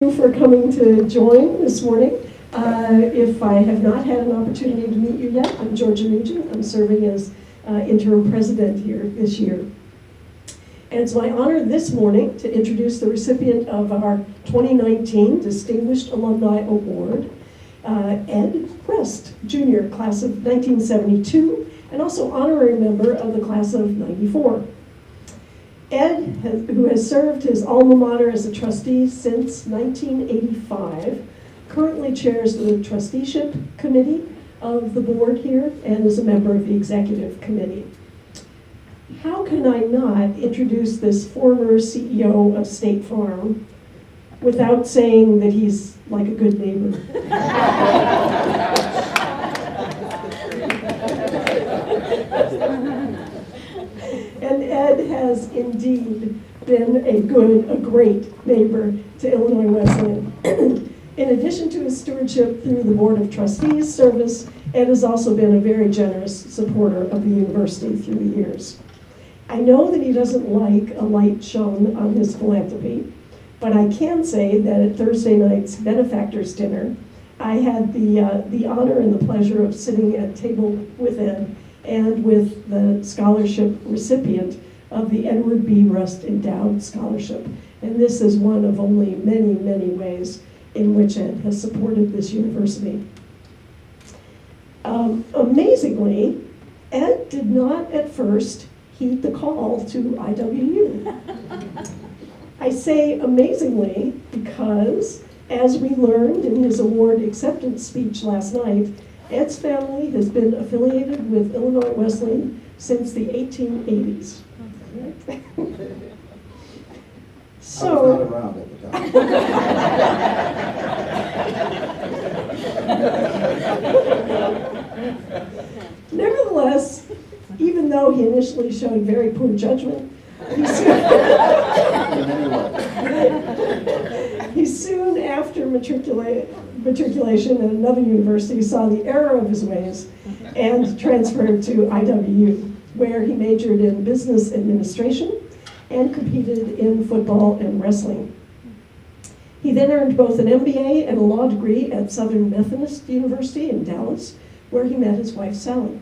you for coming to join this morning. If I have not had an opportunity to meet you yet, I'm Georgia Nugent. I'm serving as interim president here this year. And it's my honor this morning to introduce the recipient of our 2019 Distinguished Alumni Award, Ed Rest, Jr., class of 1972, and also honorary member of the class of 94. Ed, who has served his alma mater as a trustee since 1985, currently chairs the trusteeship committee of the board here and is a member of the executive committee. How can I not introduce this former CEO of State Farm without saying that he's like a good neighbor? And Ed has indeed been a great neighbor to Illinois Wesleyan. In addition to his stewardship through the Board of Trustees service, Ed has also been a very generous supporter of the university through the years. I know that he doesn't like a light shone on his philanthropy, but I can say that at Thursday night's benefactors dinner, I had the honor and the pleasure of sitting at table with Ed and with the scholarship recipient of the Edward B. Rust Endowed Scholarship. And this is one of only many, many ways in which Ed has supported this university. Amazingly, Ed did not at first heed the call to IWU. I say amazingly because, as we learned in his award acceptance speech last night, Ed's family has been affiliated with Illinois Wesleyan since the 1880s. I was not around at the time. Nevertheless, even though he initially showed very poor judgment, he soon after matriculation at another university saw the error of his ways and transferred to IWU, where he majored in business administration and competed in football and wrestling. He then earned both an MBA and a law degree at Southern Methodist University in Dallas, where he met his wife Sally.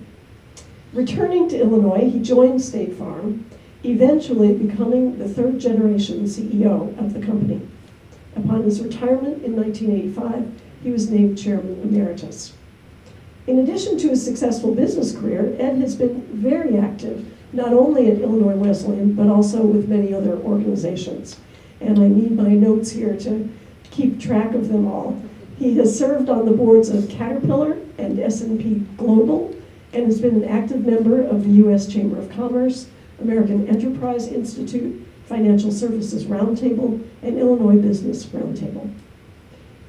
Returning to Illinois, he joined State Farm, eventually becoming the third generation CEO of the company. Upon his retirement in 1985, he was named chairman emeritus. In addition to his successful business career, Ed has been very active, not only at Illinois Wesleyan, but also with many other organizations. And I need my notes here to keep track of them all. He has served on the boards of Caterpillar and S&P Global, and has been an active member of the U.S. Chamber of Commerce, American Enterprise Institute, Financial Services Roundtable, and Illinois Business Roundtable.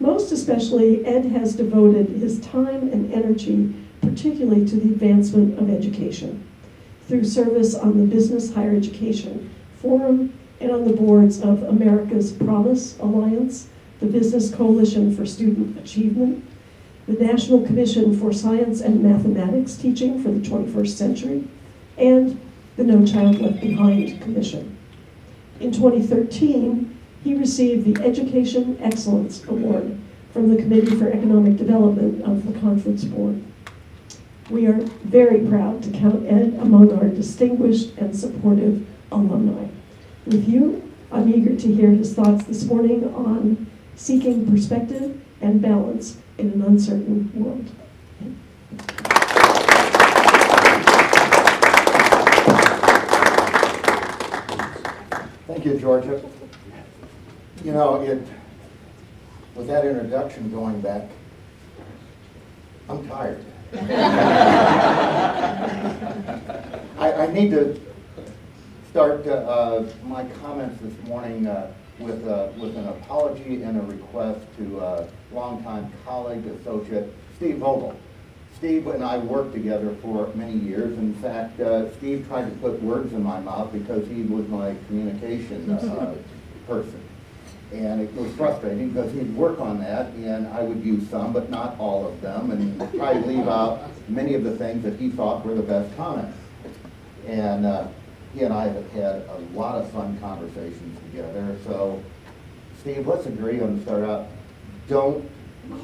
Most especially, Ed has devoted his time and energy particularly to the advancement of education through service on the Business Higher Education Forum and on the boards of America's Promise Alliance, the Business Coalition for Student Achievement, the National Commission for Science and Mathematics Teaching for the 21st Century, and the No Child Left Behind Commission. In 2013, he received the Education Excellence Award from the Committee for Economic Development of the Conference Board. We are very proud to count Ed among our distinguished and supportive alumni. With you, I'm eager to hear his thoughts this morning on seeking perspective and balance in an uncertain world. Thank you, Georgia. You know, with that introduction going back, I'm tired. I need to start my comments this morning with an apology and a request to longtime colleague, associate, Steve Vogel. Steve and I worked together for many years. In fact, Steve tried to put words in my mouth because he was my communication person. And it was frustrating because he'd work on that and I would use some, but not all of them, and probably leave out many of the things that he thought were the best comments. And he and I have had a lot of fun conversations together. So Steve, let's agree on the start out. Don't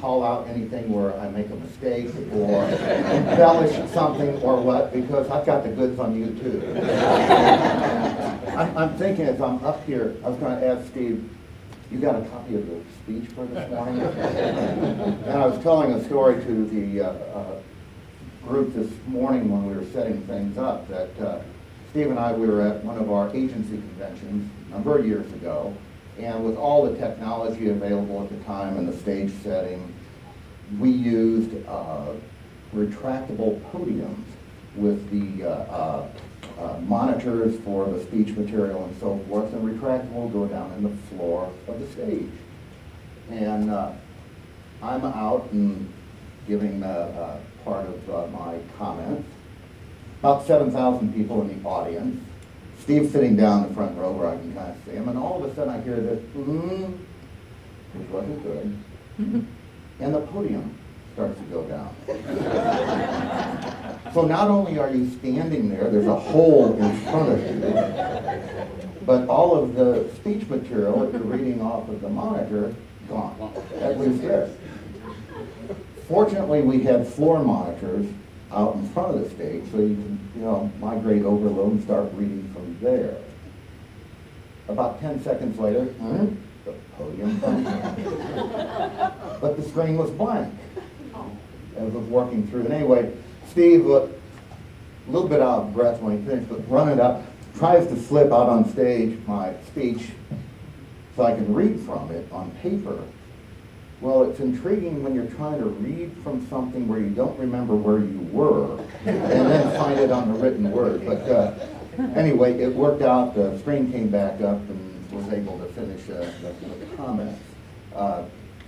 call out anything where I make a mistake or embellish something or what, because I've got the goods on you too. I'm thinking as I'm up here, I was going to ask Steve, you got a copy of the speech for this morning? And I was telling a story to the group this morning when we were setting things up that Steve and I, we were at one of our agency conventions a number of years ago, and with all the technology available at the time and the stage setting, we used retractable podiums with the monitors for the speech material and so forth, and retractable go down in the floor of the stage. And I'm out and giving part of my comments. About 7,000 people in the audience. Steve's sitting down in the front row where I can kind of see him, and all of a sudden I hear this, which wasn't good, and the podium starts to go down. So not only are you standing there, there's a hole in front of you, but all of the speech material that you're reading off of the monitor, gone, at least there. Fortunately, we had floor monitors out in front of the stage, so you can, migrate overload and start reading from there. About 10 seconds later, the podium comes in. But the screen was blank as it was working through. And anyway, Steve, a little bit out of breath when he finished, but running up, tries to slip out on stage my speech so I can read from it on paper. Well, it's intriguing when you're trying to read from something where you don't remember where you were and then find it on the written word. But anyway, it worked out. The screen came back up and was able to finish the comments.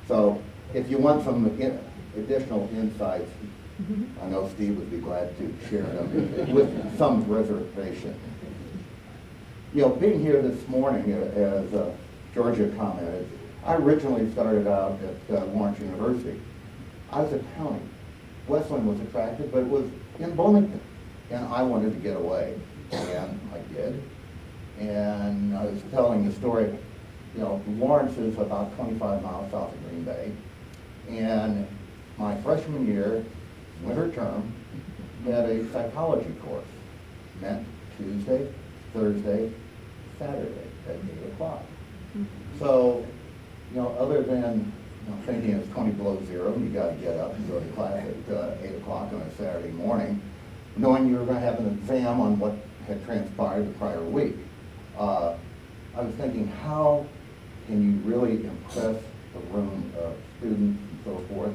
So if you want some additional insights, I know Steve would be glad to share them with some reservation. Being here this morning, as Georgia commented, I originally started out at Lawrence University. I was accounting. Westland was attractive, but it was in Bloomington, and I wanted to get away, and I did. And I was telling the story, Lawrence is about 25 miles south of Green Bay, and my freshman year, winter term, had a psychology course, meant Tuesday, Thursday, Saturday at 8 o'clock. So, other than thinking it's 20 below zero and you got to get up and go to class at 8 o'clock on a Saturday morning, knowing you were going to have an exam on what had transpired the prior week, I was thinking, how can you really impress a room of students and so forth?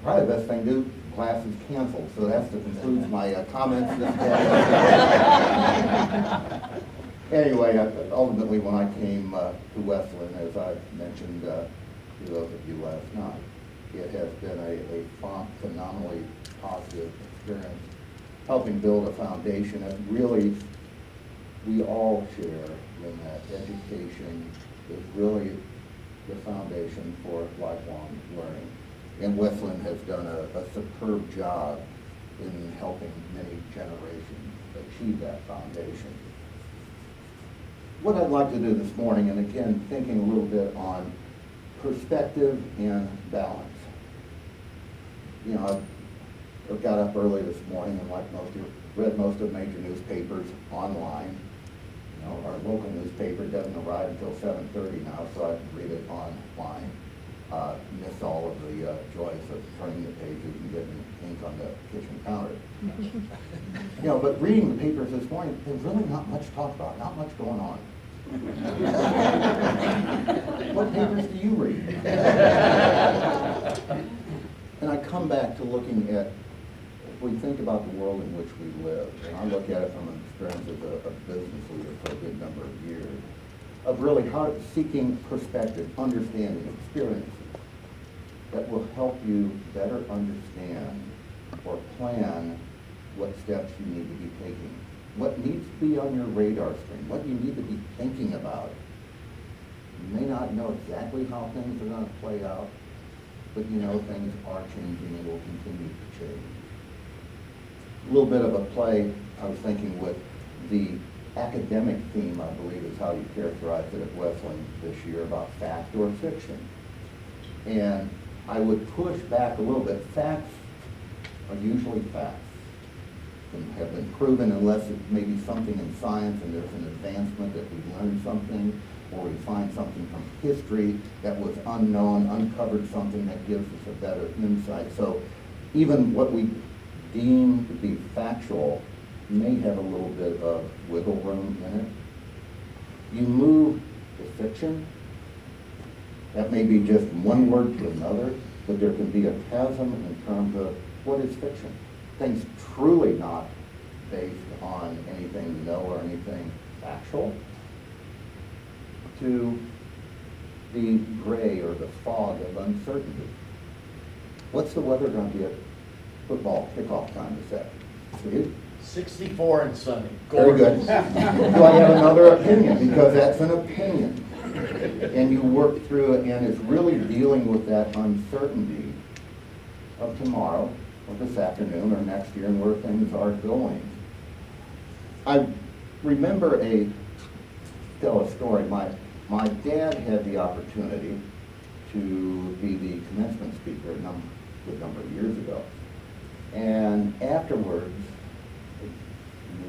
Probably the best thing to do, class is canceled. So that's to conclude my comments this morning. Anyway, ultimately when I came to Westland, as I mentioned to those of you last night, it has been a phenomenally positive experience, helping build a foundation that really we all share in that education is really the foundation for lifelong learning. And Westland has done a superb job in helping many generations achieve that foundation. What I'd like to do this morning, and again, thinking a little bit on perspective and balance. I've got up early this morning and like most of you, read most of the major newspapers online. Our local newspaper doesn't arrive until 7:30 now, so I can read it online. Miss all of the joys of turning the pages and getting ink on the kitchen counter. But reading the papers this morning, there's really not much to talk about, not much going on. What papers do you read? And I come back to looking at, if we think about the world in which we live, and I look at it from an experience as a business leader for a good number of years, of really seeking perspective, understanding, experiences that will help you better understand or plan what steps you need to be taking, what needs to be on your radar screen, what you need to be thinking about. You may not know exactly how things are going to play out, but things are changing and will continue to change. A little bit of a play, I was thinking with the academic theme, I believe is how you characterize it at Wesleyan this year, about fact or fiction. And I would push back a little bit. Facts are usually facts and have been proven, unless it may be something in science and there's an advancement that we learn something, or we find something from history that was unknown, uncovered something that gives us a better insight. So even what we deem to be factual may have a little bit of wiggle room in it. You move to fiction, that may be just one word to another, but there can be a chasm in terms of what is fiction. Things truly not based on anything we know or anything factual, to the gray or the fog of uncertainty. What's the weather going to be at football kickoff time this afternoon? 64 and sunny. Very good. So I have another opinion, because that's an opinion. And you work through it, and it's really dealing with that uncertainty of tomorrow, or this afternoon, or next year, and where things are going. I remember tell a story. My dad had the opportunity to be the commencement speaker a number of years ago. And afterwards, a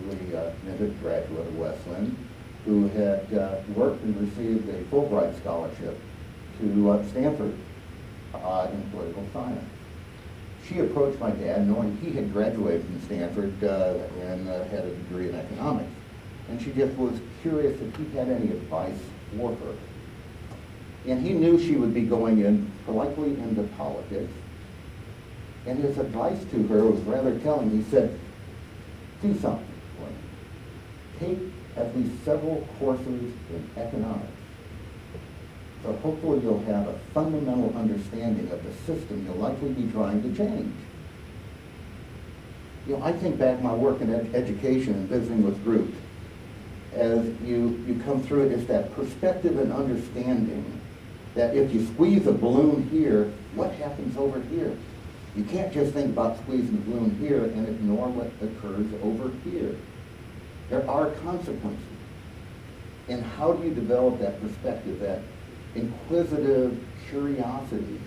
newly minted graduate of Wesleyan, who had worked and received a Fulbright scholarship to Stanford in political science. She approached my dad knowing he had graduated from Stanford and had a degree in economics. And she just was curious if he had any advice for her. And he knew she would be going in likely into politics. And his advice to her was rather telling. He said, do something for me. Take at least several courses in economics. So hopefully you'll have a fundamental understanding of the system you'll likely be trying to change. You know, I think back my work in education and visiting with groups. As you come through it, it's that perspective and understanding that if you squeeze a balloon here, what happens over here? You can't just think about squeezing the balloon here and ignore what occurs over here. There are consequences. And how do you develop that perspective, that inquisitive curiosity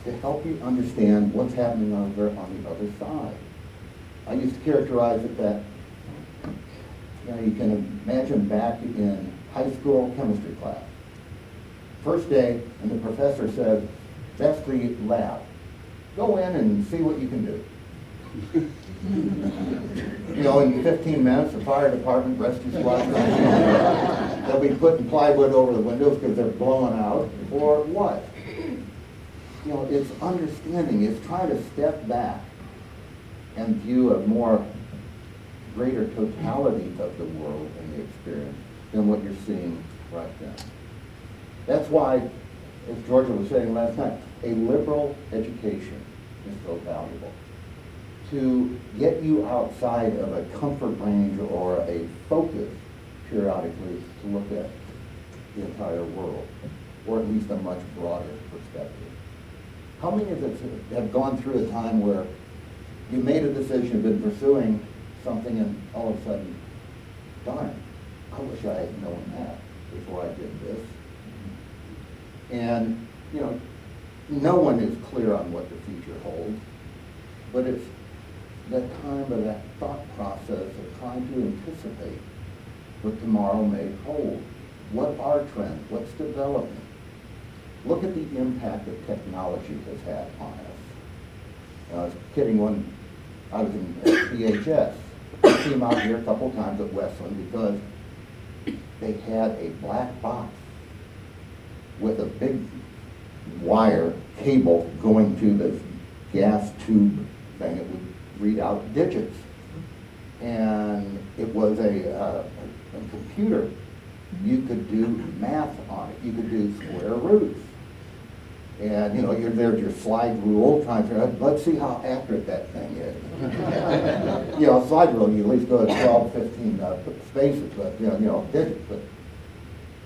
to help you understand what's happening on the other side? I used to characterize it that, you can imagine back in high school chemistry class. First day, and the professor said, that's the lab. Go in and see what you can do. In 15 minutes, the fire department rescue squad comes in. They'll be putting plywood over the windows because they're blowing out, or what? It's understanding, it's trying to step back and view a more greater totality of the world and the experience than what you're seeing right then. That's why, as Georgia was saying last night, a liberal education is so valuable. To get you outside of a comfort range or a focus periodically to look at the entire world, or at least a much broader perspective. How many of us have gone through a time where you made a decision, been pursuing something, and all of a sudden, darn, I wish I had known that before I did this. And, no one is clear on what the future holds, but it's that time of that thought process of trying to anticipate what tomorrow may hold. What are trends? What's development? Look at the impact that technology has had on us. I was kidding when I was in PHS. I came out here a couple times at Wesleyan because they had a black box with a big wire cable going to the gas tube thing. It would read out digits. And it was a computer. You could do math on it. You could do square roots. And, you're there with your slide rule, trying to, let's see how accurate that thing is. Slide rule, you at least go to 12, 15 spaces, but, digits. But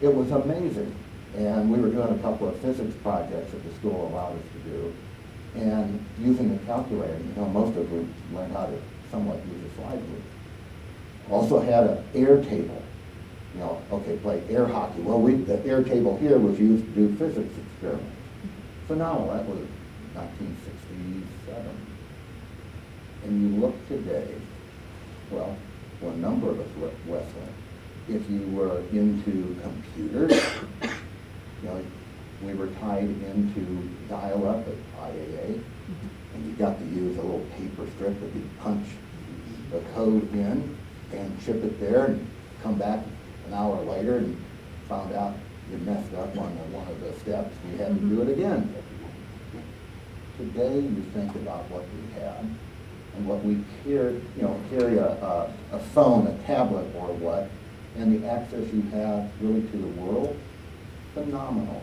it was amazing. And we were doing a couple of physics projects that the school allowed us to do. And using a calculator, most of us learned how to somewhat use a slide rule. Also had an air table You know, okay, play air hockey. Well, the air table here was used to do physics experiments. Phenomenal, that was 1967. And you look today, well, a number of us went. If you were into computers, you know, we were tied into dial-up at IAA, and you got to use a little paper strip that you punch the code in and chip it there and come back an hour later and found out you messed up on one of the steps. You had to do it again. Today, you think about what we have and what we carry, carry a phone, a tablet, or what, and the access you have really to the world, phenomenal.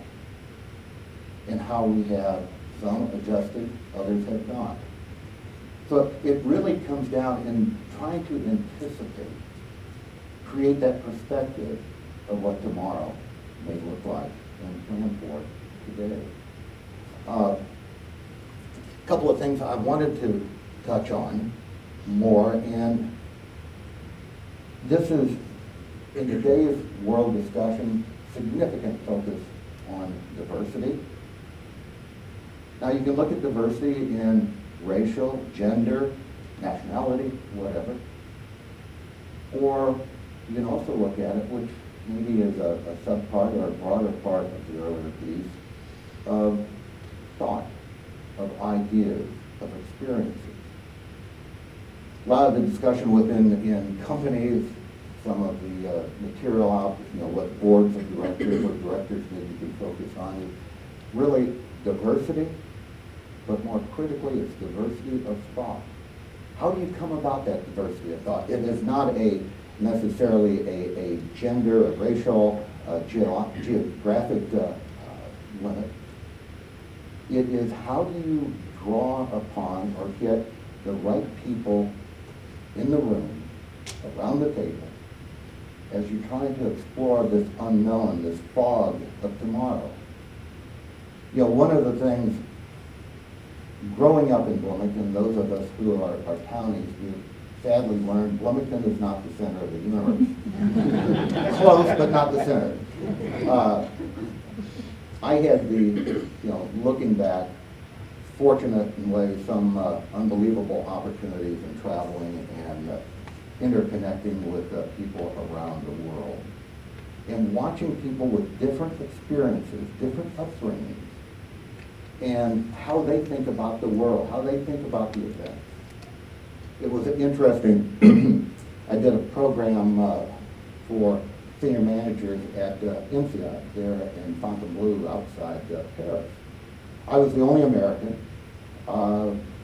And how we have some adjusted, others have not. So it really comes down in trying to anticipate, create that perspective of what tomorrow may look like and plan for today. A couple of things I wanted to touch on more, and this is, in today's world discussion, significant focus on diversity. Now you can look at diversity in racial, gender, nationality, whatever. Or you can also look at it, which maybe is a subpart or a broader part of the earlier piece, of thought, of ideas, of experiences. A lot of the discussion in companies, some of the material out, what boards of directors or directors need to be focused on is really diversity, but more critically, it's diversity of thought. How do you come about that diversity of thought? It is not necessarily a gender, a racial, geographic limit. It is how do you draw upon or get the right people in the room, around the table, as you're trying to explore this unknown, this fog of tomorrow. One of the things, growing up in Bloomington, those of us who are townies, we sadly learned Bloomington is not the center of the universe. Close, but not the center. I had the, looking back, fortunate in ways, some unbelievable opportunities in traveling and interconnecting with people around the world. And watching people with different experiences, different upbringings, and how they think about the world, how they think about the events. It was interesting. I did a program for senior managers at INSEAD there in Fontainebleau outside Paris. I was the only American.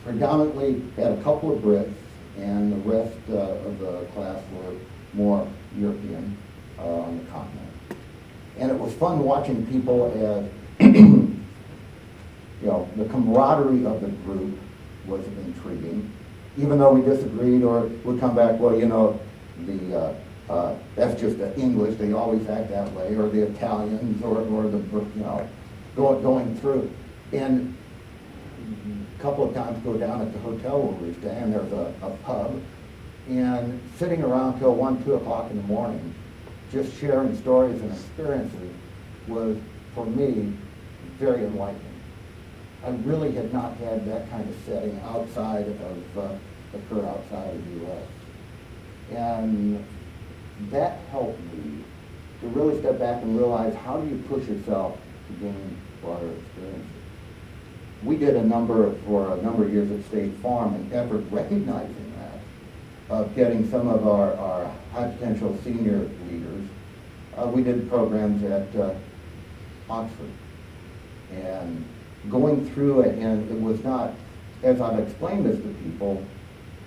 Predominantly had a couple of Brits, and the rest of the class were more European on the continent. And it was fun watching people as the camaraderie of the group was intriguing. Even though we disagreed or would come back, that's just the English, they always act that way, or the Italians, or the, going through. And a couple of times go down at the hotel where we stay, and there's a pub, and sitting around till 1, 2 o'clock in the morning, just sharing stories and experiences was, for me, very enlightening. I really had not had that kind of setting outside of, occur outside of the U.S. And that helped me to really step back and realize, how do you push yourself to gain broader experiences? We did for a number of years at State Farm, an effort recognizing that, of getting some of our high potential senior leaders. We did programs at Oxford, and going through it, and it was not, as I've explained this to people,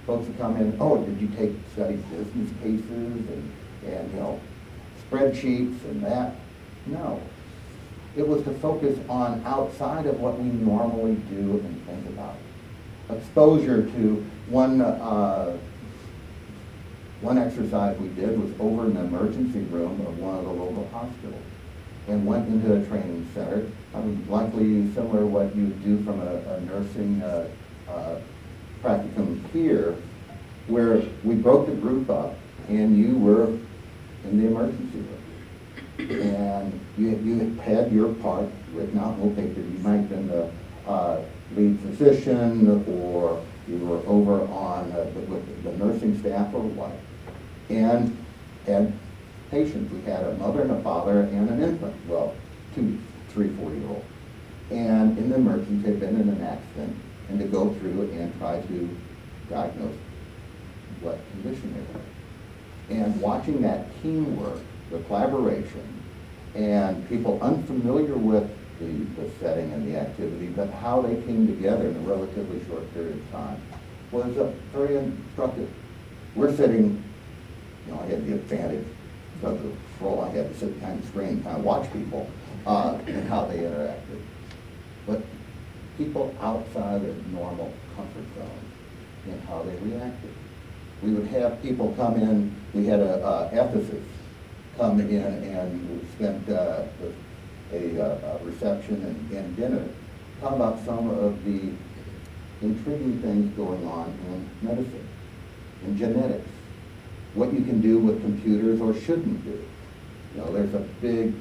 folks would come in, did you study business cases and spreadsheets and that? No. It was to focus on outside of what we normally do and think about. Exposure to one exercise we did was over in the emergency room of one of the local hospitals, and went into a training center, likely similar to what you do from a nursing practicum here, where we broke the group up, and you were in the emergency room. And you had your part written out in a little paper. You might have been the lead physician, or you were over on with the nursing staff or what. And had patients. We had a mother and a father and an infant, well, 2, 3, 4-year-old. And in the emergency, they'd been in an accident, and to go through and try to diagnose what condition they were. And watching that teamwork, the collaboration, and people unfamiliar with the setting and the activity, but how they came together in a relatively short period of time was very instructive. We're sitting, I had the advantage because of the role I had to sit behind the screen and kind of watch people and how they interacted. But people outside their normal comfort zone and how they reacted. We would have people come in, we had a ethicist come in, and we spent a reception and dinner, talk about some of the intriguing things going on in medicine, in genetics, what you can do with computers or shouldn't do. There's a big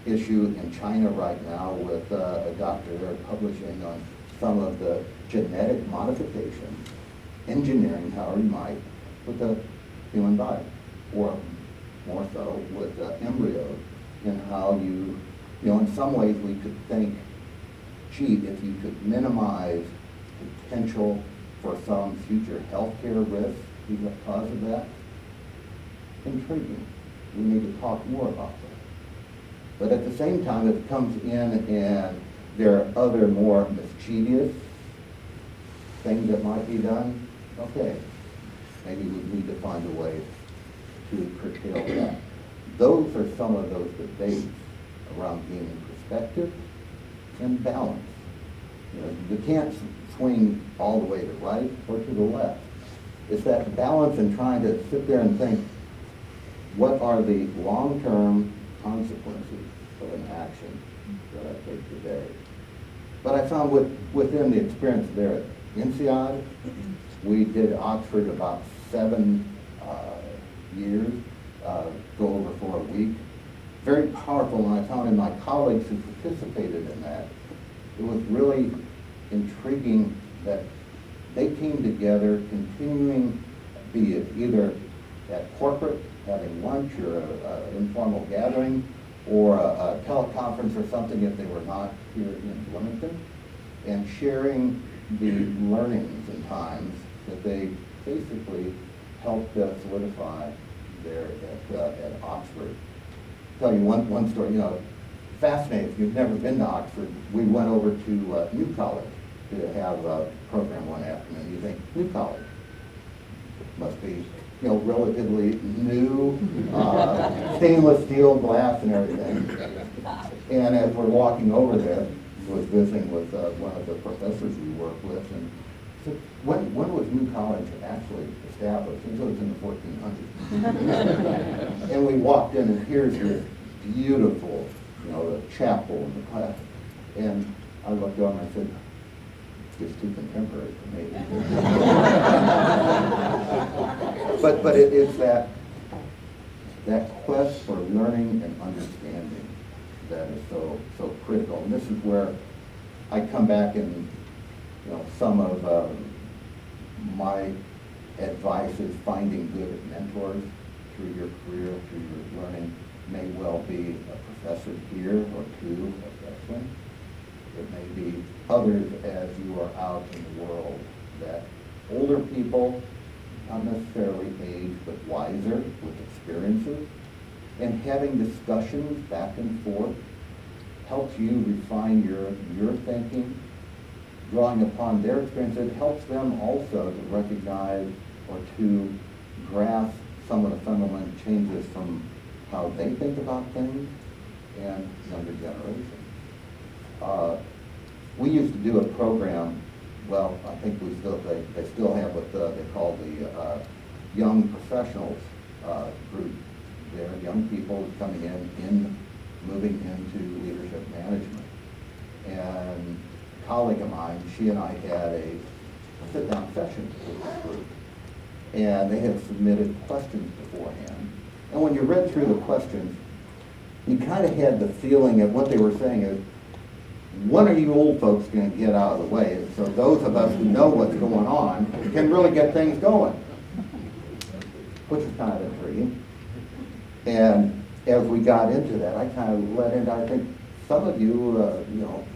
issue in China right now with a doctor they're publishing on some of the genetic modifications, engineering, however you might, with the human body, or more so with embryos, and how in some ways we could think, gee, if you could minimize potential for some future healthcare risk because of that, intriguing. We need to talk more about that. But at the same time, if it comes in and there are other more mischievous things that might be done, okay, maybe we need to find a way to curtail that. Those are some of those debates around gaining perspective and balance. You can't swing all the way to the right or to the left. It's that balance in trying to sit there and think, what are the long-term consequences of an action that I take today? But I found within the experience there at INSEAD, we did Oxford about 7 years, go over for a week. Very powerful, and I found in my colleagues who participated in that, it was really intriguing that they came together, continuing, be it either at corporate, having lunch, or an informal gathering, or a teleconference or something if they were not here in Wilmington, and sharing the learnings and times that they basically helped solidify there at Oxford. Tell you one story, fascinating. If you've never been to Oxford, we went over to New College to have a program one afternoon. You think, New College must be, relatively new, stainless steel glass and everything. And as we're walking over there, I was visiting with one of the professors we work with, and said, when was New College actually established? He said it was in the 1400s. And we walked in, and here's this beautiful, the chapel and the class. And I looked over and I said, it's too contemporary for me. but it's that quest for learning and understanding that is so critical. And this is where I come back, and some of my advice is finding good mentors through your career, through your learning. May well be a professor here or two, a freshman. It may be others as you are out in the world, that older people, not necessarily aged, but wiser with experiences, and having discussions back and forth helps you refine your thinking, drawing upon their experience. It helps them also to recognize or to grasp some of the fundamental changes from how they think about things and younger generations. We used to do a program, well, I think they still have what they call the young professionals group. They're young people coming in, moving into leadership management. And a colleague of mine, she and I had a sit-down session with this group. And they had submitted questions beforehand. And when you read through the questions, you kind of had the feeling that what they were saying is, when are you old folks going to get out of the way so those of us who know what's going on can really get things going? Which is kind of intriguing. And as we got into that, I kind of let in, I think some of you,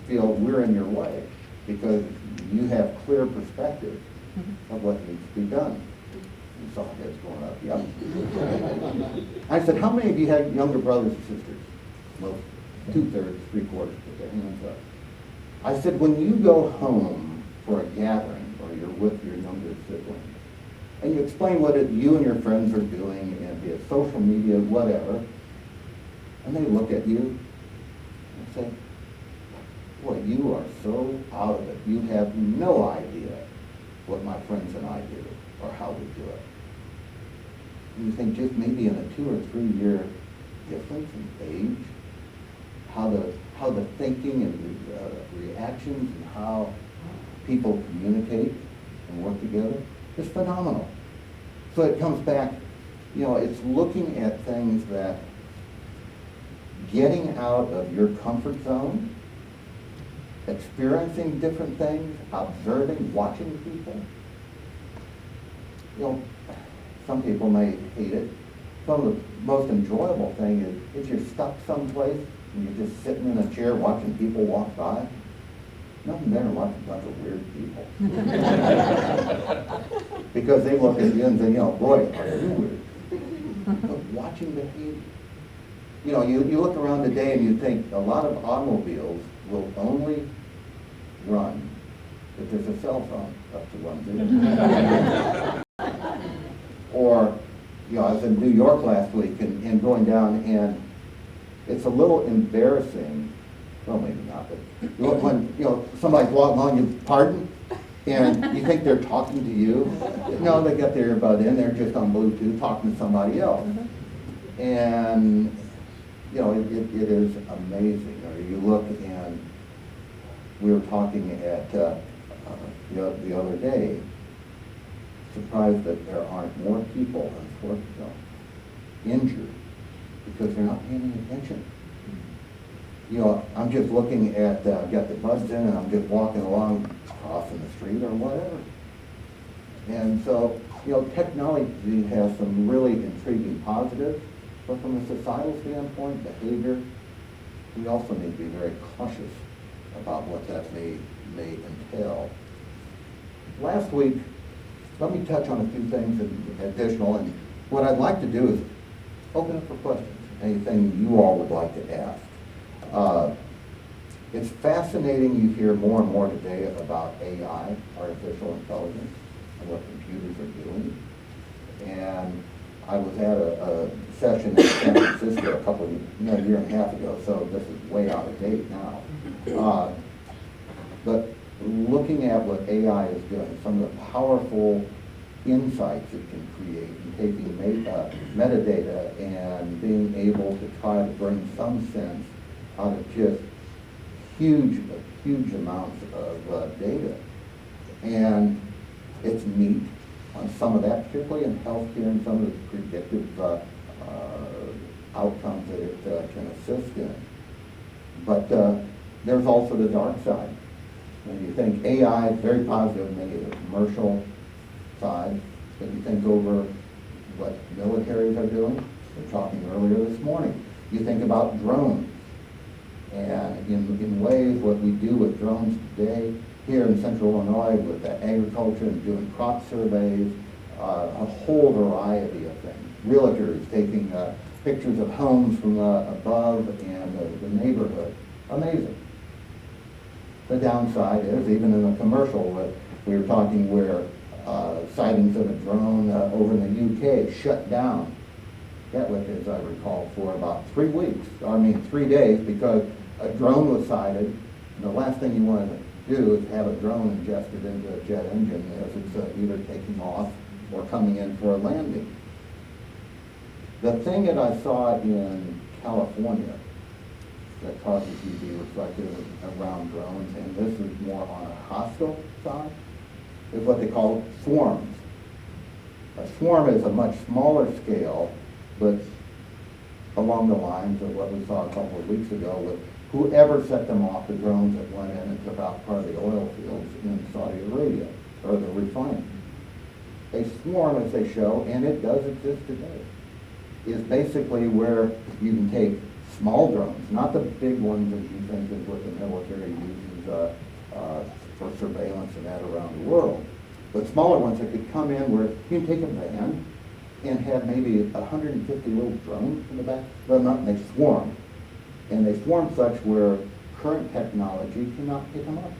feel we're in your way because you have clear perspective of what needs to be done. You saw heads going up, yep. I said, how many of you have younger brothers and sisters? Well, 2/3, 3/4 put their hands up. I said, when you go home for a gathering or you're with your younger sibling, and you explain what you and your friends are doing, and be it social media, whatever, and they look at you and say, boy, you are so out of it. You have no idea what my friends and I do or how we do it. And you think just maybe in a 2 or 3 year difference in age, how the thinking and reactions and how people communicate and work together is phenomenal. So it comes back, it's looking at things that getting out of your comfort zone, experiencing different things, observing, watching people. Some people may hate it. Some of the most enjoyable thing is if you're stuck someplace and you're just sitting in a chair watching people walk by. Nothing better than watching a bunch of weird people. Because they look at you and say, boy, are you weird. But watching behavior. You look around today and you think a lot of automobiles will only run if there's a cell phone up to one vehicle. Or, I was in New York last week and going down, and it's a little embarrassing. Well, maybe not, but when somebody's walking along, you pardon, and you think they're talking to you. No, they got their earbud in, they're just on Bluetooth talking to somebody else. And it is amazing. Or you look, and we were talking at the other day, surprised that there aren't more people, unfortunately, injured because they're not paying any attention. I'm just looking at, got the buds in, and I'm just walking along, crossing the street or whatever. And so, technology has some really intriguing positives, but from a societal standpoint, behavior, we also need to be very cautious about what that may entail. Last week, let me touch on a few things additional, and what I'd like to do is open up for questions, anything you all would like to ask. It's fascinating, you hear more and more today about AI, artificial intelligence, and what computers are doing. And I was at a session in San Francisco a year and a half ago, so this is way out of date now. But looking at what AI is doing, some of the powerful insights it can create, and taking metadata and being able to try to bring some sense out of just huge amounts of data. And it's neat on some of that, particularly in healthcare and some of the predictive outcomes that it can assist in. But there's also the dark side. When you think AI is very positive, maybe the commercial side, but you think over what militaries are doing, we were talking earlier this morning. You think about drones. And in ways, what we do with drones today, here in central Illinois with the agriculture and doing crop surveys, a whole variety of things. Realtors taking pictures of homes from above and the neighborhood. Amazing. The downside is, even in the commercial, we were talking where sightings of a drone over in the UK shut down. That was, as I recall, for about 3 days, because a drone was sighted. And the last thing you want to do is have a drone ingested into a jet engine as it's either taking off or coming in for a landing. The thing that I saw in California that causes you to be reflective around drones, and this is more on a hostile side, is what they call swarms. A swarm is a much smaller scale, but along the lines of what we saw a couple of weeks ago with whoever set them off, the drones that went in and took out part of the oil fields in Saudi Arabia, or the refining. A swarm, as they show, and it does exist today, is basically where you can take small drones, not the big ones that you think is what the military uses for surveillance and that around the world, but smaller ones that could come in where you can take a van and have maybe 150 little drones in the back. Well, not, they swarm. And they swarm such where current technology cannot pick them up.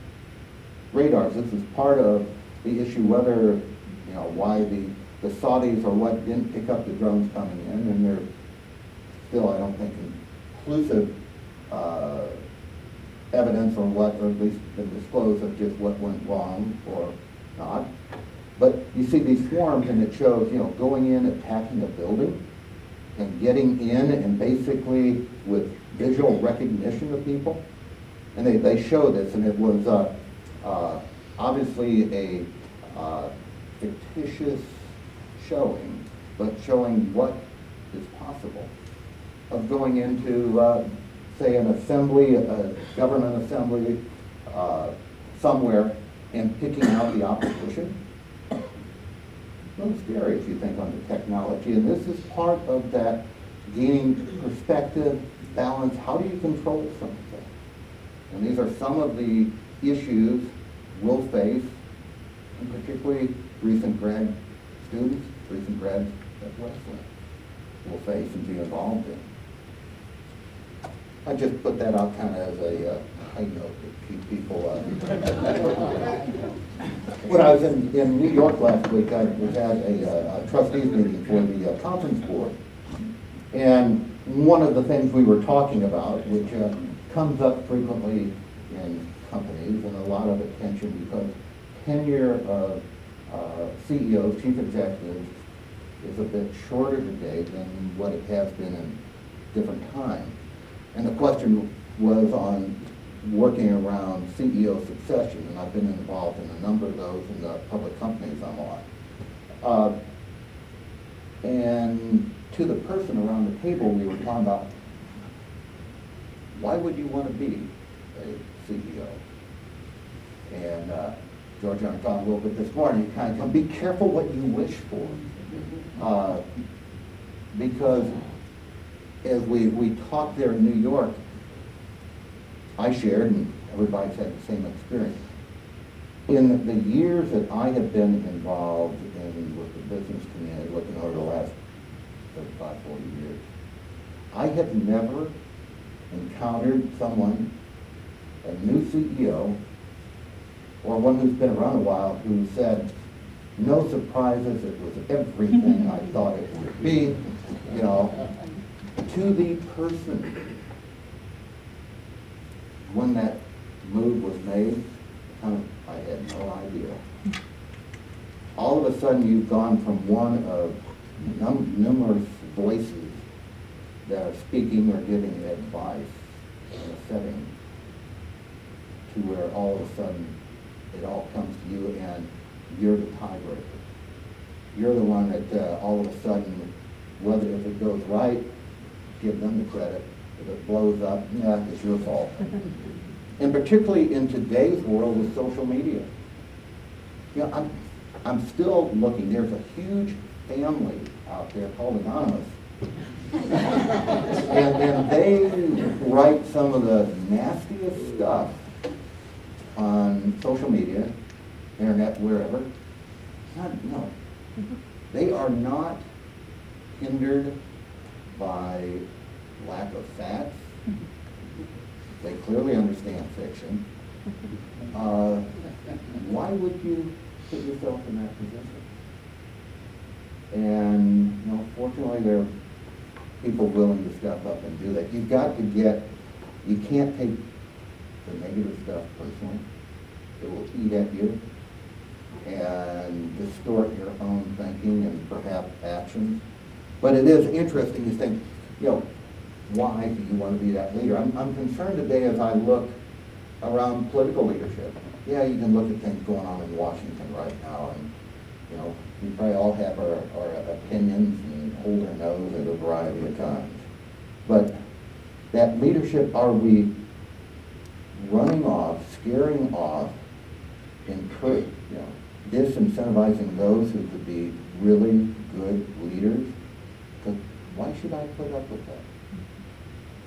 Radars, this is part of the issue whether, you know, why the Saudis or what didn't pick up the drones coming in, and they're still, I don't think, conclusive evidence or what, or at least been disclosed of just what went wrong or not. But you see these swarms and it shows, you know, going in, attacking a building and getting in and basically with visual recognition of people. And they show this, and it was obviously a fictitious showing, but showing what is possible of going into, say, an assembly, a government assembly somewhere and picking out the opposition. A little scary if you think on the technology, and this is part of that gaining perspective, balance. How do you control something? And these are some of the issues we'll face, and particularly recent grad students, recent grads at Westland will face and be involved in. I just put that out kind of as a high note to keep people. When I was in New York last week, I was at a trustees meeting for the conference board. And one of the things we were talking about, which comes up frequently in companies and a lot of attention because tenure of CEOs, chief executives, is a bit shorter today than what it has been in different times. And the question was on working around CEO succession, and I've been involved in a number of those in the public companies I'm on. And to the person around the table, we were talking about, why would you want to be a CEO? And George and I talked a little bit this morning, kind of be careful what you wish for. Because as we talked there in New York, I shared, and everybody's had the same experience. In the years that I have been involved with the business community, looking over the last 35, 40 years, I have never encountered someone, a new CEO, or one who's been around a while, who said, no surprises, it was everything I thought it would be, you know, to the person. When that move was made, I had no idea. All of a sudden, you've gone from one of numerous voices that are speaking or giving advice in a setting to where all of a sudden it all comes to you and you're the tiebreaker. You're the one that all of a sudden, whether if it goes right, give them the credit. If it blows up, yeah, it's your fault. And particularly in today's world with social media. You know, I'm still looking. There's a huge family out there called Anonymous. and they write some of the nastiest stuff on social media, internet, wherever. No. They are not hindered by lack of facts. They clearly understand fiction. Why would you put yourself in that position? And, you know, fortunately there are people willing to step up and do that. You've got to you can't take the negative stuff personally. It will eat at you and distort your own thinking and perhaps actions. But it is interesting to think, you know, why do you want to be that leader? I'm concerned today as I look around political leadership. Yeah, you can look at things going on in Washington right now, and you know, we probably all have our opinions and hold our nose at a variety of times. But that leadership, are we running off, scaring off, disincentivizing those who could be really good leaders? Because why should I put up with that?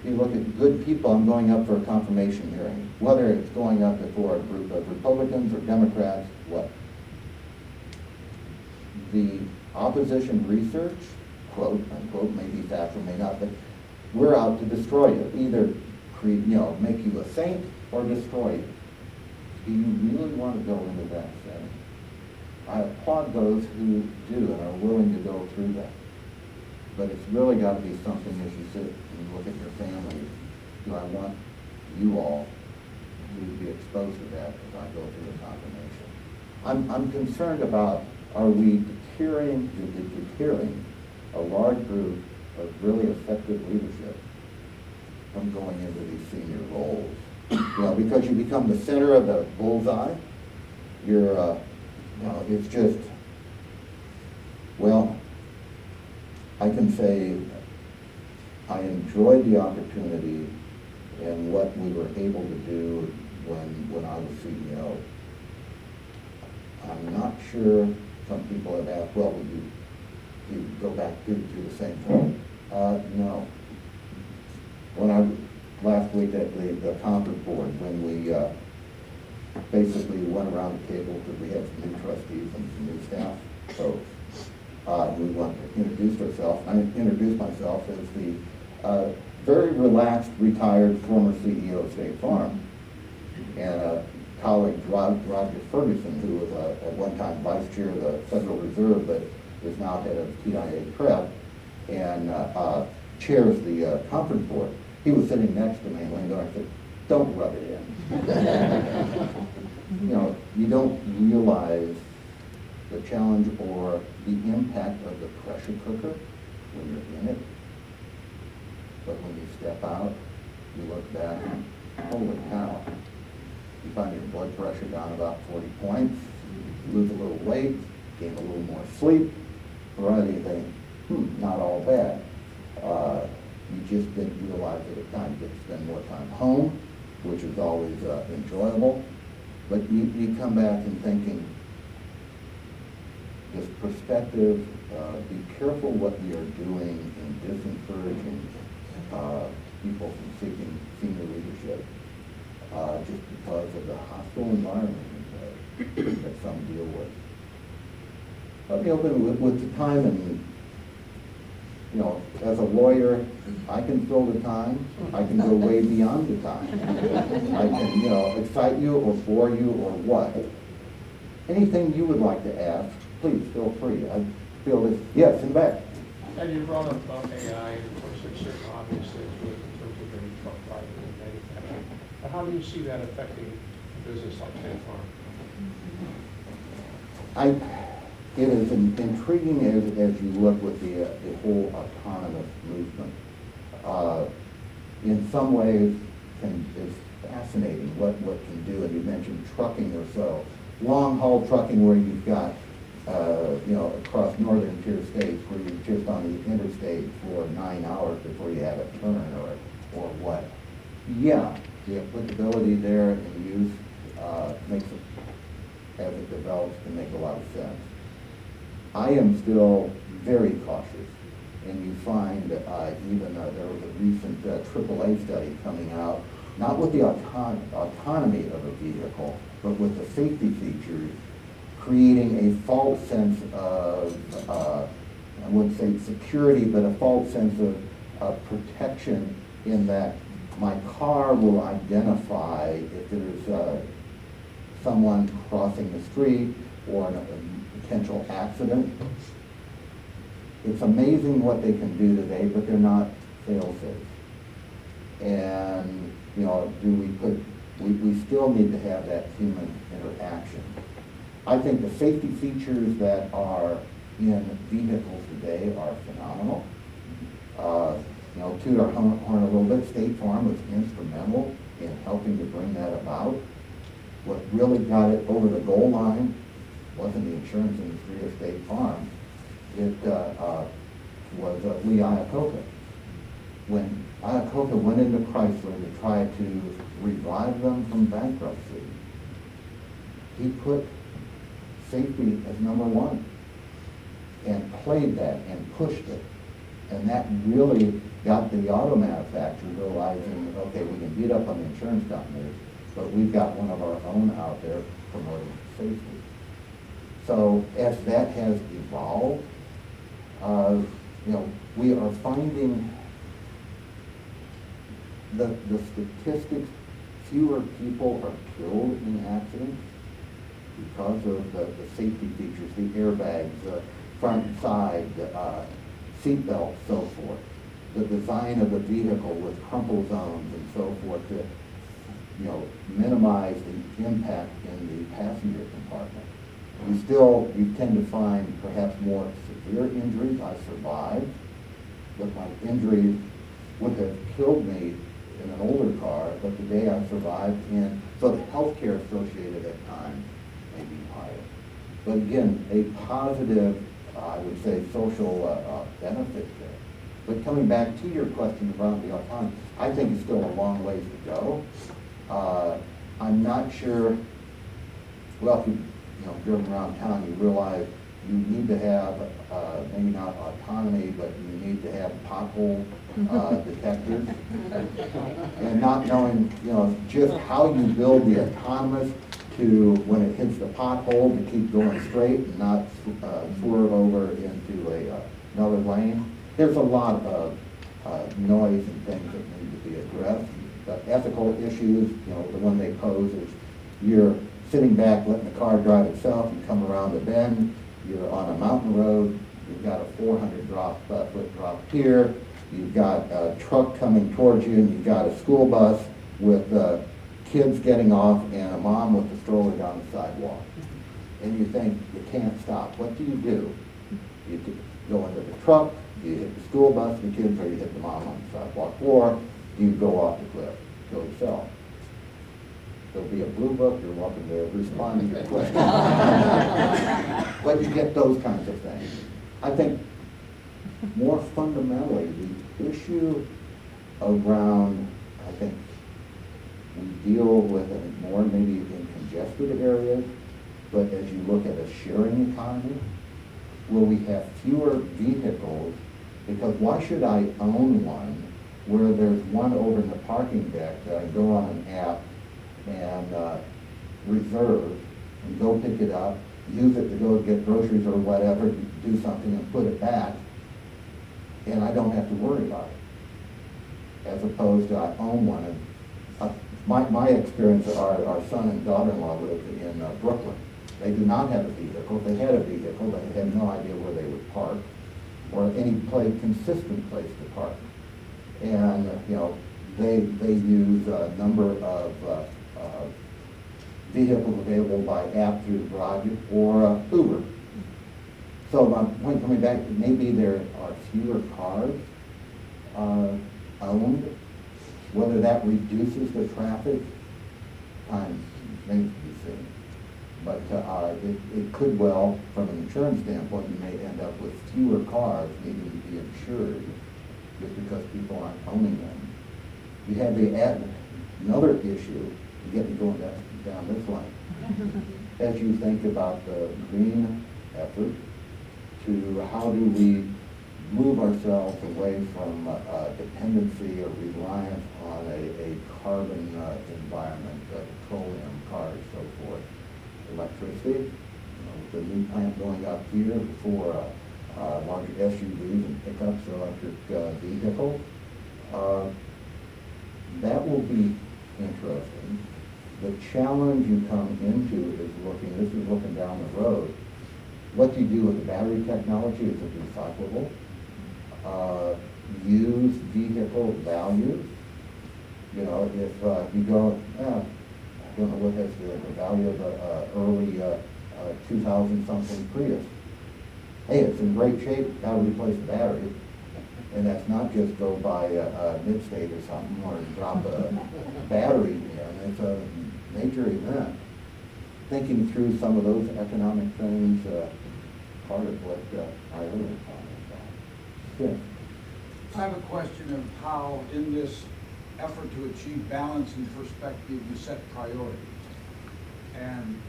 You look at good people, I'm going up for a confirmation hearing, whether it's going up before a group of Republicans or Democrats, what? The opposition research, quote, unquote, may be fact or may not, but we're out to destroy you, either make you a saint or destroy you. Do you really want to go into that setting? I applaud those who do and are willing to go through that. But it's really got to be something as you sit and look at your family. Do I want you all to be exposed to that as I go through the confirmation? I'm concerned about, are we deterring a large group of really effective leadership from going into these senior roles? Because you become the center of the bullseye, it's just, I can say I enjoyed the opportunity and what we were able to do when I was CEO. I'm not sure, some people have asked, would you go back to do the same thing? No. Last week at the conference board, when we basically went around the table because we had some new trustees and some new staff folks. We want to introduce ourselves. I introduced myself as the very relaxed, retired former CEO of State Farm, and a colleague, Roger Ferguson, who was at one time vice chair of the Federal Reserve, but is now head of TIA Prep, and chairs the conference board. He was sitting next to me, and I said, "Don't rub it in." You don't realize the challenge or the impact of the pressure cooker when you're in it. But when you step out, you look back, holy cow. You find your blood pressure down about 40 points, you lose a little weight, gain a little more sleep, variety of things, not all bad. You just didn't realize at the time you get to spend more time home, which is always enjoyable. But you come back and thinking, this perspective, be careful what we are doing in disencouraging people from seeking senior leadership, just because of the hostile environment that some deal with. I'll be open with the time, and as a lawyer, I can fill the time. I can go way beyond the time. I can, excite you or bore you or what. Anything you would like to ask, please feel free. I feel this. Yes, in back. And you brought up AI, and of course, there's certain obvious things with in terms of getting truck driving and manufacturing. But how do you see that affecting a business like State Farm? It is intriguing as you look with the whole autonomous movement. In some ways, it's fascinating what can do. And you mentioned trucking or so. Long haul trucking, where you've got across northern tier states where you're just on the interstate for 9 hours before you have a turn or what. Yeah, the applicability there and use makes it, as it develops, can make a lot of sense. I am still very cautious, and you find even there was a recent AAA study coming out, not with the autonomy of a vehicle, but with the safety features, creating a false sense of, I wouldn't say security, but a false sense of protection, in that my car will identify if there's someone crossing the street or a potential accident. It's amazing what they can do today, but they're not fail-safe. And we still need to have that human interaction. I think the safety features that are in vehicles today are phenomenal. Toot our horn a little bit, State Farm was instrumental in helping to bring that about. What really got it over the goal line wasn't the insurance industry or State Farm. It was Lee Iacocca. when Iacocca went into Chrysler to try to revive them from bankruptcy, he put safety as number one and played that and pushed it. And that really got the auto manufacturer realizing, okay, we can beat up on the insurance companies, but we've got one of our own out there promoting safety. So as that has evolved, we are finding the statistics, fewer people are killed in accidents because of the safety features, the airbags, the front and side, seat belts, so forth. The design of the vehicle with crumple zones and so forth to, minimize the impact in the passenger compartment. We tend to find perhaps more severe injuries. I survived, but my injuries would have killed me in an older car, but the day I survived, and so the health care associated at times may be higher. But again, a positive, I would say, social benefit there. But coming back to your question around the autonomy, I think it's still a long ways to go. I'm not sure, well, if you've driven around town, you realize you need to have, maybe not autonomy, but you need to have pothole detectors. And not knowing, just how you build the autonomous to, when it hits the pothole, to keep going straight and not swerve over into another lane. There's a lot of noise and things that need to be addressed. The ethical issues, the one they pose is you're sitting back, letting the car drive itself, you come around the bend, you're on a mountain road, you've got a 400-foot drop here, you've got a truck coming towards you, and you've got a school bus with kids getting off and a mom with a stroller down the sidewalk. And you think, you can't stop. What do? You could go into the truck, you hit the school bus, the kids, or you hit the mom on the sidewalk, or you go off the cliff, kill yourself. There'll be a blue book, you're welcome to respond to your question. But you get those kinds of things. I think more fundamentally, the issue around, I think, we deal with it more maybe in congested areas, but as you look at a sharing economy, will we have fewer vehicles? Because why should I own one where there's one over in the parking deck that I go on an app and reserve and go pick it up, use it to go get groceries or whatever, do something and put it back, and I don't have to worry about it, as opposed to I own one. And my experience, our son and daughter-in-law live in Brooklyn. They do not have a vehicle. If they had a vehicle, they had no idea where they would park or any consistent place to park. And, they use a number of vehicles available by app through the garage or Uber. So my point coming back, maybe there are fewer cars owned. Whether that reduces the traffic, time remains to be seen. But it could well, from an insurance standpoint, you may end up with fewer cars needing to be insured just because people aren't owning them. You have another issue, you get me going down this line. As you think about the green effort, to how do we move ourselves away from dependency or reliance on a carbon environment, petroleum, cars, so forth. Electricity, the new plant going up here for larger SUVs and pickups, electric vehicles. That will be interesting. The challenge you come into is looking down the road. What do you do with the battery technology? Is it recyclable? Used vehicle values. If you go, I don't know what has the value of the early 2000-something Prius. Hey, it's in great shape, got to replace the battery. And that's not just go buy a mid-state or something or drop a battery in. It's a major event. Thinking through some of those economic things, part of what I really commented on. Yeah. I have a question of how, in this effort to achieve balance and perspective, you set priorities. And,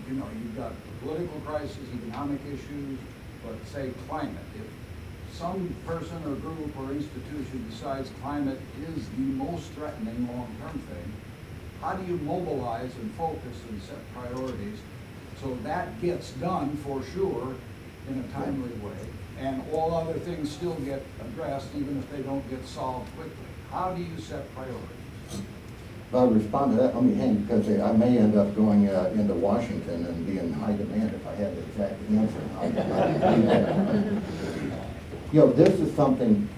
you know, you've got political crisis, economic issues, but say climate. If some person or group or institution decides climate is the most threatening long-term thing, how do you mobilize and focus and set priorities so that gets done for sure in a timely way, and all other things still get addressed even if they don't get solved quickly? How do you set priorities? If I respond to that, let me hang, because I may end up going into Washington and be in high demand if I had the exact answer. You know, this is something,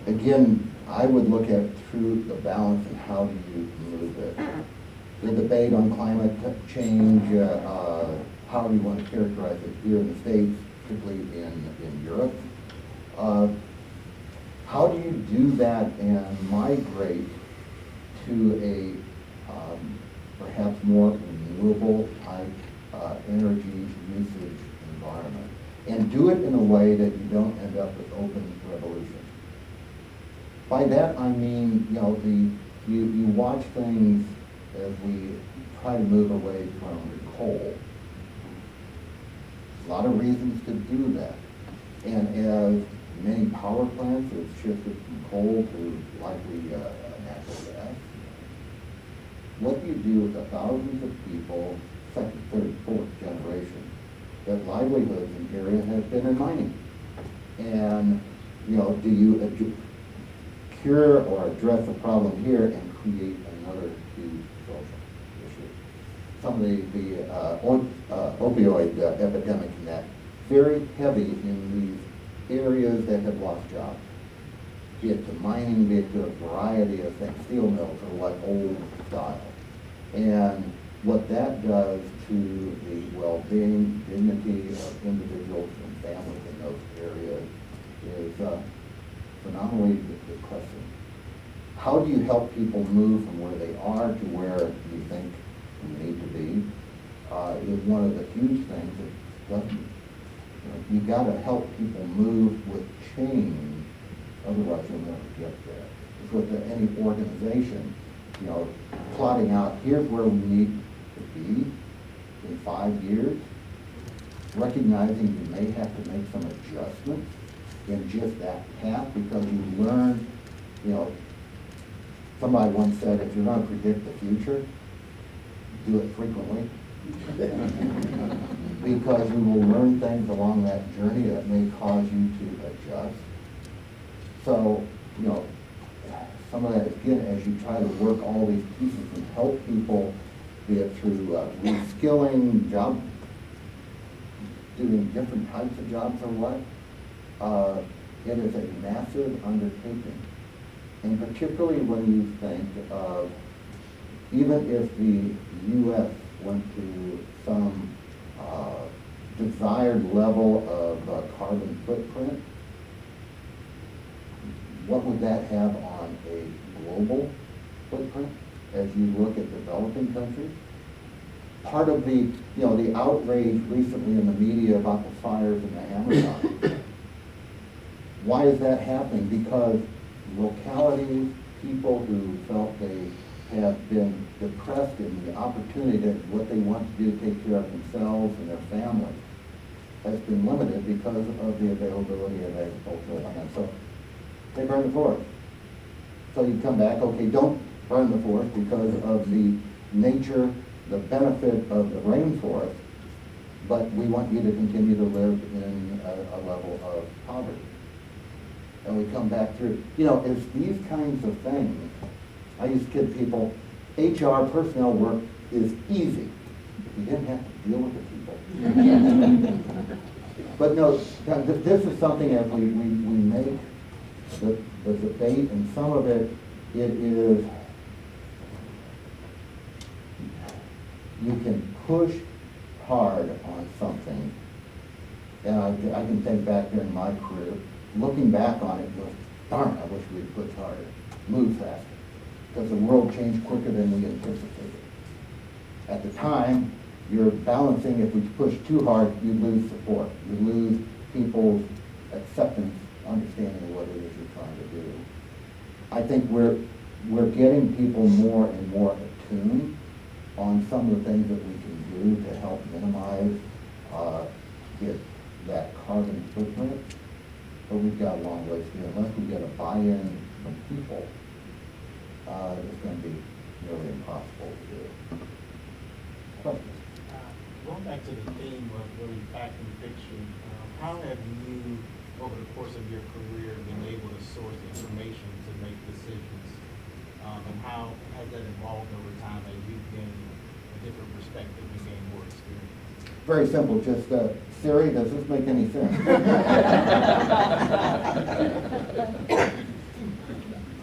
again, I would look at through the balance and how do you move it. The debate on climate change, how do you want to characterize it here in the States, particularly in Europe. How do you do that and migrate to a perhaps more renewable type energy usage environment? And do it in a way that you don't end up with open revolution. By that I mean, you know, you watch things as we try to move away from coal. A lot of reasons to do that. And as many power plants have shifted from coal to likely natural gas, what do you do with the thousands of people, second, third, fourth generation, that livelihoods in the area have been in mining? And, you know, do you cure or address a problem here and create another huge social issue? Some of the opioid epidemic in that, very heavy in these areas that have lost jobs. Be it to mining, be it to a variety of things. Steel mills are what old style. And what that does to the well-being, dignity of individuals and families in those areas is phenomenally depressing. How do you help people move from where they are to where you think we need to be is one of the huge things that doesn't, you gotta help people move with change, otherwise you'll never get there. It's with any organization, you know, plotting out, here's where we need to be in 5 years, recognizing you may have to make some adjustments in just that path because you learn, you know, somebody once said, if you're going to predict the future, do it frequently. Because you will learn things along that journey that may cause you to adjust. So, you know, some of that, again, as you try to work all these pieces and help people, be it through reskilling, doing different types of jobs or what, it is a massive undertaking. And particularly when you think of, even if the U.S. went to some desired level of carbon footprint, what would that have on a global footprint as you look at developing countries? Part of the, you know, the outrage recently in the media about the fires in the Amazon. Why is that happening? Because localities, people who felt they have been depressed in the opportunity that what they want to do to take care of themselves and their families has been limited because of the availability of agricultural land. So they burn the forest. So you come back, okay, don't burn the forest because of the nature, the benefit of the rainforest, but we want you to continue to live in a level of poverty. And we come back through, you know, it's these kinds of things. I used to kid people, HR personnel work is easy. You didn't have to deal with the people. But no, this is something that we make the debate, and some of it is, you can push hard on something. And I can think back during my career, looking back on it, goes, darn, I wish we'd pushed harder, moved faster, because the world changed quicker than we anticipated. At the time, you're balancing, if we push too hard, you lose support. You lose people's acceptance understanding of what it is you're trying to do. I think we're getting people more and more attuned on some of the things that we can do to help minimize get that carbon footprint, but we've got a long ways to go. Unless we get a buy-in from people, it's going to be nearly impossible to do. Question? Going back to the theme of really packing the picture, how have you, over the course of your career, been able to source information to make decisions? And how has that evolved over time as you've gained a different perspective and gained more experience? Very simple, just Siri, does this make any sense?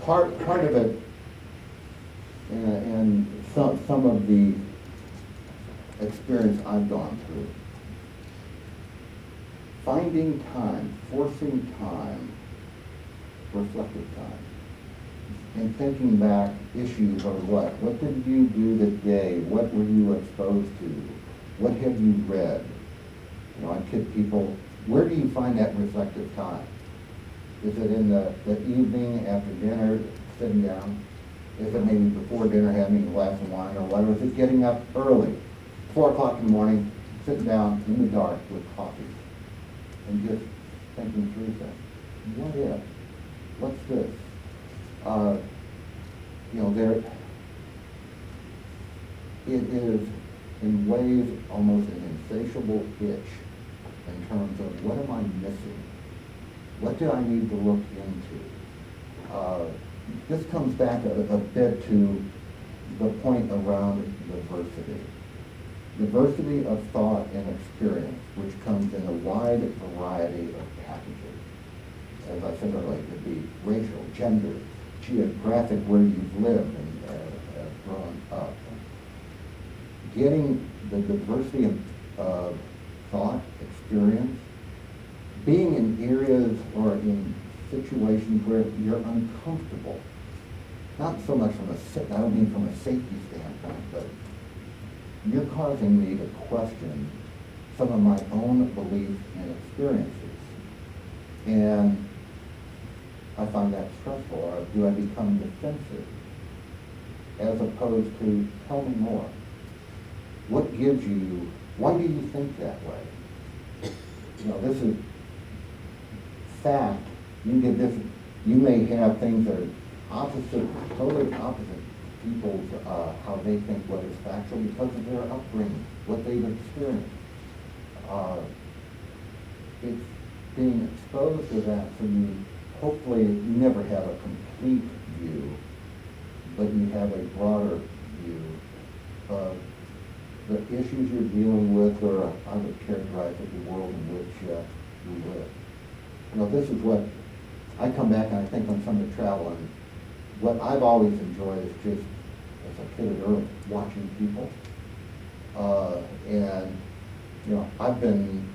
part of it, and some of the experience I've gone through, finding time, forcing time, reflective time, and thinking back issues are what did you do today? What were you exposed to? What have you read? You know, I kid people, where do you find that reflective time? Is it in the evening after dinner, sitting down? Is it maybe before dinner having a glass of wine or whatever? Is it getting up early, 4 o'clock in the morning, sitting down in the dark with coffee and just thinking through things? What if? What's this? You know, it is in ways almost an insatiable itch in terms of what am I missing? What do I need to look into? This comes back a bit to the point around diversity. Diversity of thought and experience, which comes in a wide variety of packages. As I said earlier, it could be racial, gender, geographic, where you've lived and grown up. Getting the diversity of thought, experience, being in areas or in situations where you're uncomfortable, not so much I don't mean from a safety standpoint, but you're causing me to question some of my own beliefs and experiences. And I find that stressful, or do I become defensive? As opposed to, tell me more. What gives you, why do you think that way? You know, this is fact. You get this, you may have things that are opposite, totally opposite people's, how they think what is factual because of their upbringing, what they've experienced. It's being exposed to that so you hopefully you never have a complete view, but you have a broader view of the issues you're dealing with, or I would characterize it, the world in which you live. You know, this is what I come back and I think on some of the travel, and what I've always enjoyed is just, as a kid at early, watching people. And, you know, I've been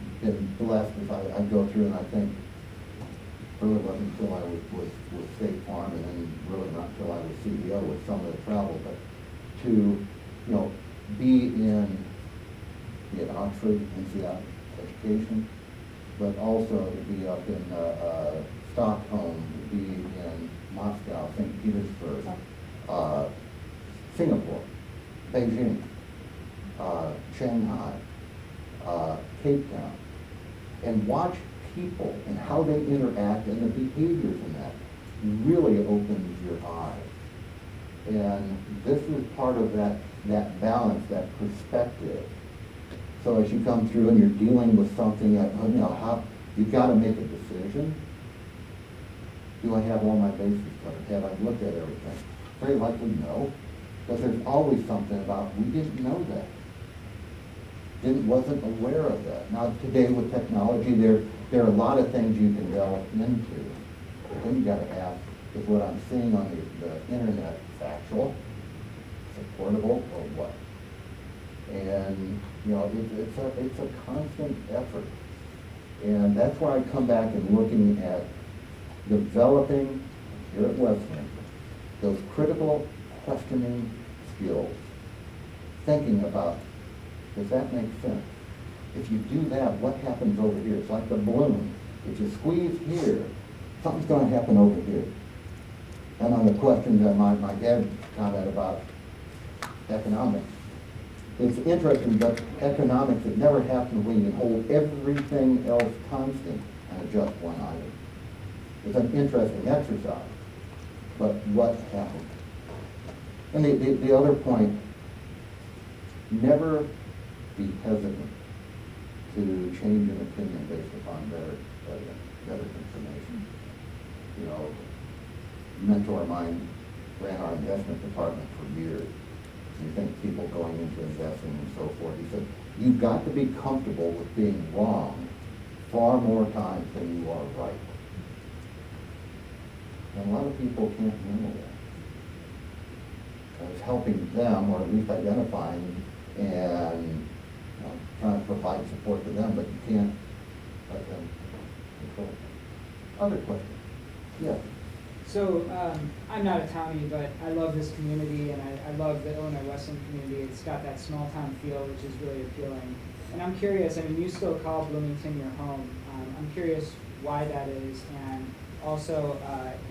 blessed as I go through, and I think really wasn't until I was with State Farm, and then really not until I was CEO with some of the travel, but to, you know, be in Oxford, NCI education, but also to be up in Stockholm, to be in Moscow, St. Petersburg, Singapore, Beijing, Shanghai, Cape Town, and watch people and how they interact and the behaviors in that really opens your eyes. And this is part of that balance, that perspective. So as you come through and you're dealing with something that, you know, how you've got to make a decision. Do I have all my bases covered? Have I looked at everything? Very likely no, because there's always something about we didn't know that. Wasn't aware of that. Now today with technology, there are a lot of things you can delve into. But then you got to ask, is what I'm seeing on the internet factual, supportable, or what? And you know, it's a constant effort, and that's why I come back and looking at developing here at Wesleyan those critical questioning skills, thinking about, does that make sense? If you do that, what happens over here? It's like the balloon. If you squeeze here, something's gonna happen over here. And on the question that my dad commented about economics, it's interesting, but economics, it never happens when you hold everything else constant and adjust one item. It's an interesting exercise, but what happened? And the other point, never be hesitant to change an opinion based upon better information. You know, a mentor of mine ran our investment department for years. You think people going into investing and so forth. He said, you've got to be comfortable with being wrong far more times than you are right. And a lot of people can't handle that. It's helping them, or at least identifying and trying to provide support to them, but you can't let them control it. Other questions? Yes. So, I'm not a townie, but I love this community, and I love the Illinois Wesleyan community. It's got that small town feel, which is really appealing. And I'm curious, I mean, you still call Bloomington your home. I'm curious why that is, and also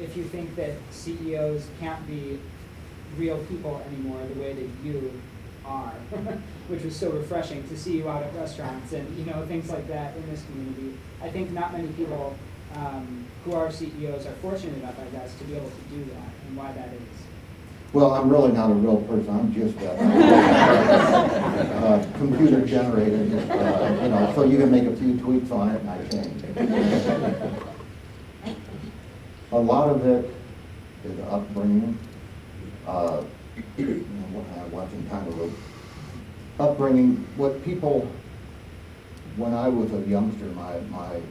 if you think that CEOs can't be real people anymore the way that you are, which was so refreshing to see you out at restaurants and, you know, things like that in this community. I think not many people who are CEOs are fortunate enough, I guess, to be able to do that, and why that is. Well, I'm really not a real person. I'm just computer generated, you know, so you can make a few tweaks on it and I change. A lot of it is upbringing. You know, watching kind of a upbringing. What people, when I was a youngster, my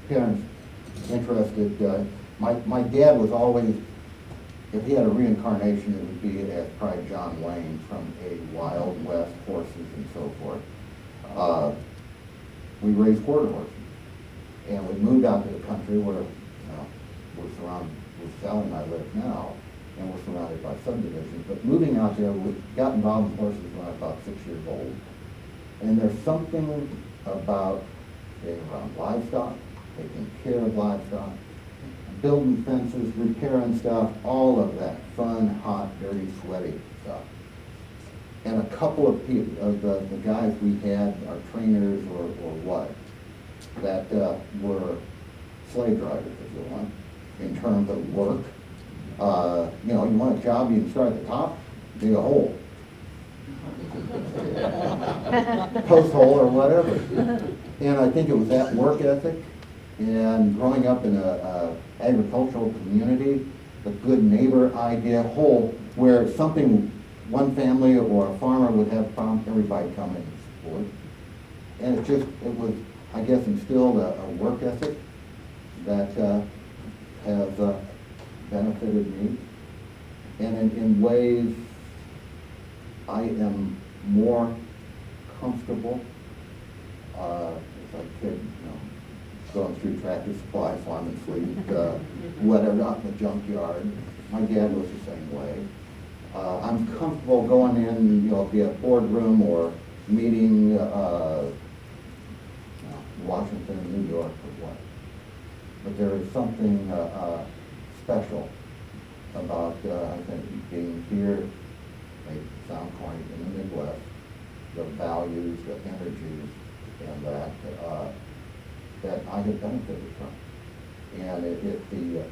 parents interested. My dad was always, if he had a reincarnation, it would be as probably John Wayne from a Wild West, horses and so forth. We raised quarter horses, and we moved out to the country where, you know, we're surrounded with Sally and I live now, and we're surrounded by subdivisions. But moving out there, we got involved in horses when I was about 6 years old, and there's something about being around livestock, taking care of livestock, building fences, repairing stuff, all of that fun, hot, dirty, sweaty stuff. And a couple of people, of the guys we had, our trainers or what, that were slave drivers, if you want, in terms of work. You know, you want a job, you can start at the top, dig a hole. Post hole or whatever. And I think it was that work ethic and growing up in a agricultural community, the good neighbor idea, where something, one family or a farmer would have problems, everybody come in and support. And it was, I guess, instilled a work ethic that has benefited me. And in ways, I am more comfortable, if I could, you know, going through Tractor Supply, Farm and Fleet, whatever, out in the junkyard. My dad was the same way. I'm comfortable going in, you know, be a boardroom or meeting, Washington, New York, or what. But there is something special about, I think, being here, may sound corny, in the Midwest, the values, the energies, and that I have benefited from. And the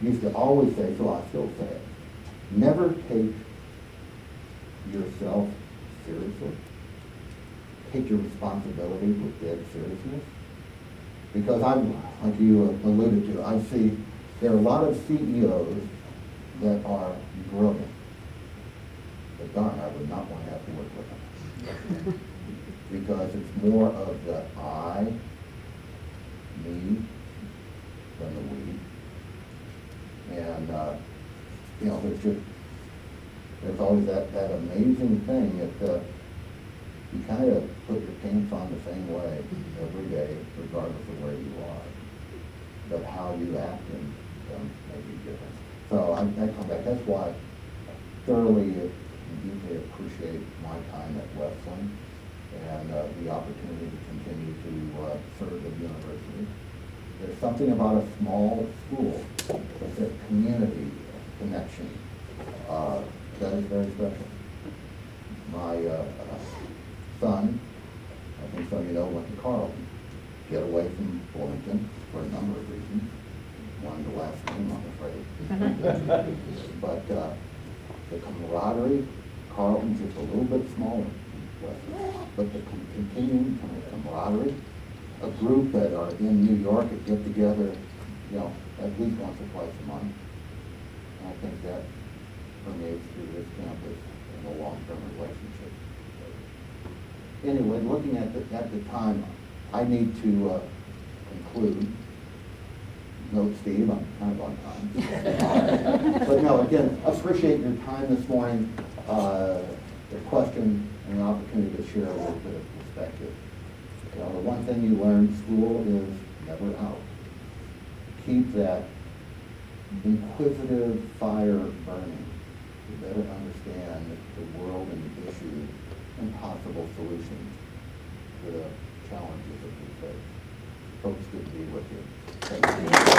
used to always say, so I still say it, never take yourself seriously. Take your responsibility with dead seriousness. Because like you alluded to, I see there are a lot of CEOs that are brilliant. But darn, I would not want to have to work with them. Because it's more of the I, me, than the we. And, you know, there's always that amazing thing that you kind of put your pants on the same way every day, regardless of where you are. But how you act in them may be different. So I come back, that's why I thoroughly and deeply appreciate my time at Wesleyan and the opportunity to continue to serve the university. There's There's something about a small school with that community connection that is very special. My son, I think some of you know, went to Carleton, get away from Bloomington for a number of reasons. One, the last name, I'm afraid. But the camaraderie, Carleton's just a little bit smaller, but the continuing camaraderie, a group that are in New York that get together, you know, at least once or twice a month. And I think that permeates through this campus in a long-term relationship. Anyway, looking at the time, I need to conclude. Note, Steve, I'm kind of on time. But no, again, appreciate your time this morning, your question, and the opportunity to share a little bit of perspective. You know, the one thing you learn in school is never out. Keep that inquisitive fire burning to better understand the world and the issues and possible solutions to the challenges that we face. Folks, good to be with you. Thank you.